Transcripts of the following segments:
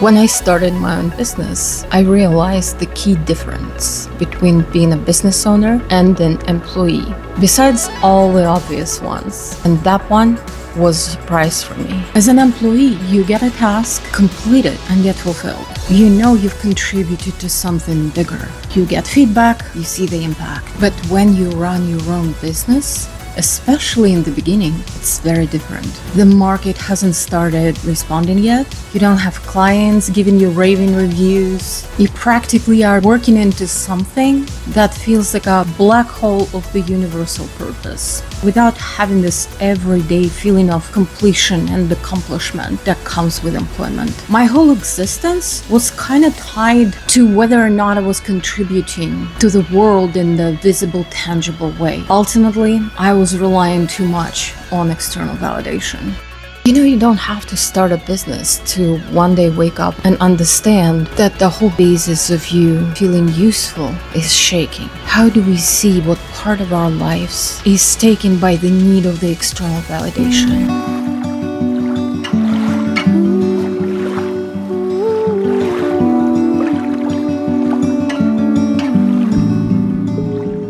When I started my own business, I realized the key difference between being a business owner and an employee, besides all the obvious ones. And that one was a surprise for me. As an employee, you get a task, complete it, and get fulfilled. You know you've contributed to something bigger. You get feedback, you see the impact. But when you run your own business, especially in the beginning, it's very different. The market hasn't started responding yet. You don't have clients giving you raving reviews. You practically are working into something that feels like a black hole of the universal purpose, without having this everyday feeling of completion and accomplishment that comes with employment. My whole existence was kind of tied to whether or not I was contributing to the world in the visible, tangible way. Ultimately, I was relying too much on external validation. You don't have to start a business to one day wake up and understand that the whole basis of you feeling useful is shaking. How do we see what part of our lives is taken by the need of the external validation?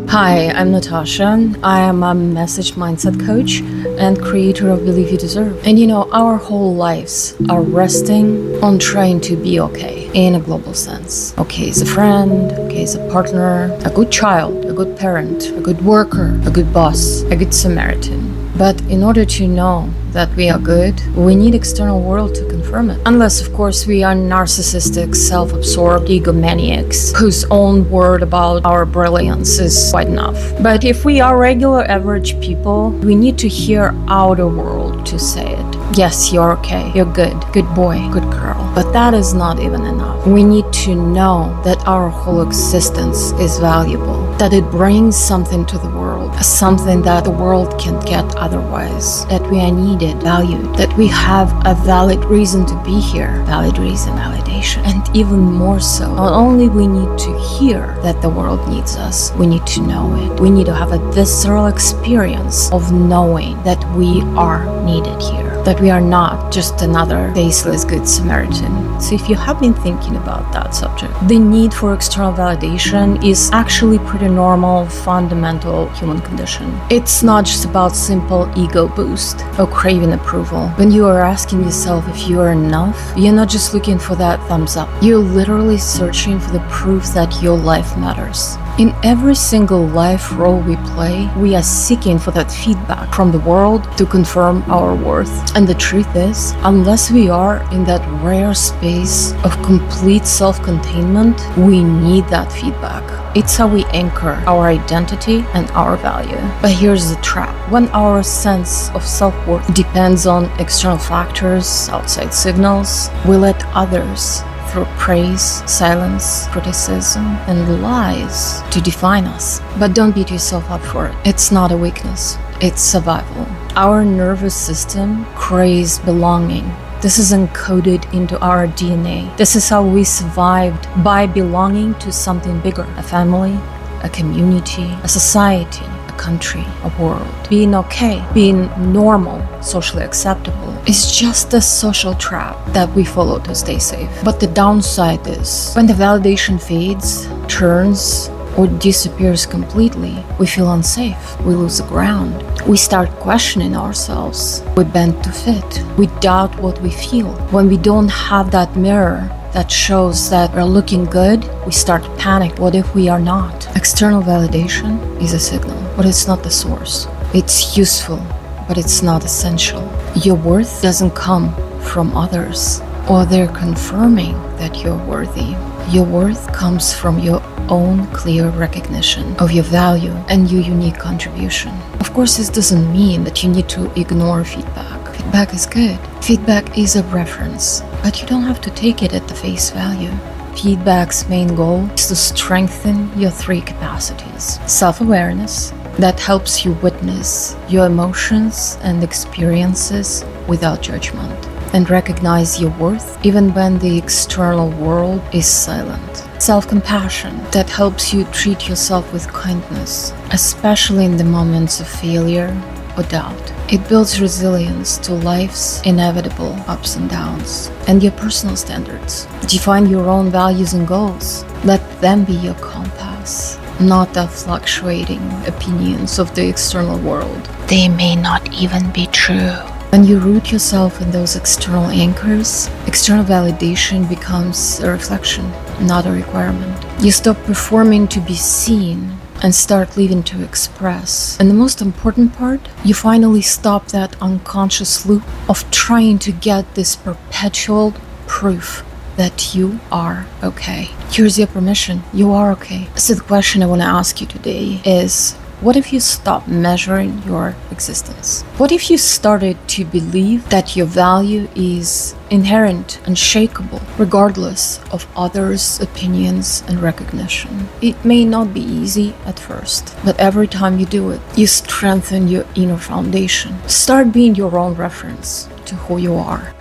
Hi, I'm Natasha. I am a message mindset coach and creator of Believe You Deserve. And our whole lives are resting on trying to be okay in a global sense. Okay as a friend, okay as a partner, a good child, a good parent, a good worker, a good boss, a good Samaritan. But in order to know that we are good, we need external world to confirm it. Unless, of course, we are narcissistic, self-absorbed egomaniacs whose own word about our brilliance is quite enough. But if we are regular average people, we need to hear outer world to say it. Yes, you're okay, you're good boy, good girl. But that is not even enough. We need to know that our whole existence is valuable, that it brings something to the world, something that the world can't get otherwise, that we are needed, valued, that we have a valid reason to be here, valid reason, validation. And even more so, not only we need to hear that the world needs us, we need to know it. We need to have a visceral experience of knowing that we are needed here, that we are not just another faceless good Samaritan. So if you have been thinking about that subject, the need for external validation is actually pretty normal, fundamental human condition. It's not just about simple ego boost or craving approval. When you are asking yourself if you are enough, you're not just looking for that thumbs up. You're literally searching for the proof that your life matters. In every single life role we play, we are seeking for that feedback from the world to confirm our worth. And the truth is, unless we are in that rare space of complete self-containment, we need that feedback. It's how we anchor our identity and our value. But here's the trap. When our sense of self-worth depends on external factors, outside signals, we let others through praise, silence, criticism, and lies to define us. But don't beat yourself up for it. It's not a weakness, it's survival. Our nervous system craves belonging. This is encoded into our DNA. This is how we survived, by belonging to something bigger, a family, a community, a society, a country, a world. Being okay, being normal, socially acceptable, is just a social trap that we follow to stay safe. But the downside is, when the validation fades, turns, or disappears completely, we feel unsafe, we lose the ground. We start questioning ourselves. We bend to fit. We doubt what we feel. When we don't have that mirror that shows that we're looking good, we start to panic. What if we are not? External validation is a signal, but it's not the source. It's useful, but it's not essential. Your worth doesn't come from others, or they're confirming that you're worthy. Your worth comes from your own clear recognition of your value and your unique contribution. Of course, this doesn't mean that you need to ignore feedback. Feedback is good. Feedback is a reference, but you don't have to take it at the face value. Feedback's main goal is to strengthen your three capacities. Self-awareness, that helps you witness your emotions and experiences without judgment, and recognize your worth even when the external world is silent. Self-compassion, that helps you treat yourself with kindness, especially in the moments of failure, or doubt. It builds resilience to life's inevitable ups and downs. And your personal standards. Define your own values and goals. Let them be your compass, not the fluctuating opinions of the external world. They may not even be true. When you root yourself in those external anchors, external validation becomes a reflection, not a requirement. You stop performing to be seen and start living to express. And the most important part, you finally stop that unconscious loop of trying to get this perpetual proof that you are okay. Here's your permission. You are okay. So the question I want to ask you today is, what if you stop measuring your existence? What if you started to believe that your value is inherent, unshakable, regardless of others' opinions and recognition? It may not be easy at first, but every time you do it, you strengthen your inner foundation. Start being your own reference to who you are.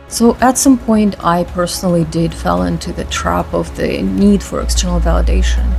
So at some point, I personally did fall into the trap of the need for external validation.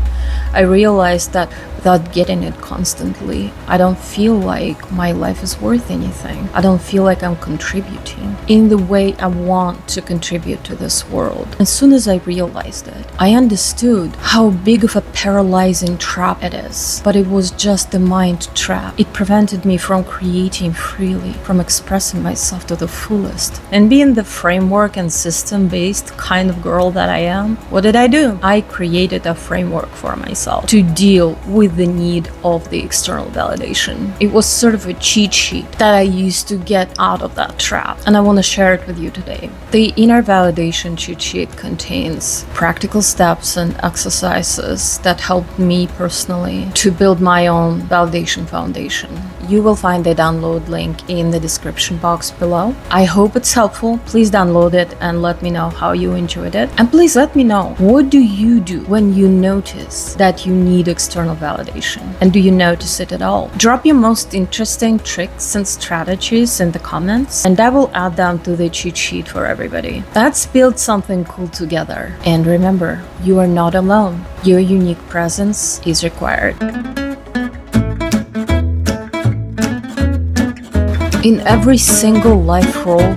I realized that without getting it constantly, I don't feel like my life is worth anything. I don't feel like I'm contributing in the way I want to contribute to this world. As soon as I realized it, I understood how big of a paralyzing trap it is. But it was just a mind trap. It prevented me from creating freely, from expressing myself to the fullest. And being the framework and system-based kind of girl that I am, what did I do? I created a framework for myself to deal with the need of the external validation. It was sort of a cheat sheet that I used to get out of that trap, and I want to share it with you today. The inner validation cheat sheet contains practical steps and exercises that helped me personally to build my own validation foundation. You will find the download link in the description box below. I hope it's helpful. Please download it and let me know how you enjoyed it. And please let me know, what do you do when you notice that you need external validation? And do you notice it at all? Drop your most interesting tricks and strategies in the comments, and I will add them to the cheat sheet for everybody. Let's build something cool together. And remember, you are not alone. Your unique presence is required. In every single life role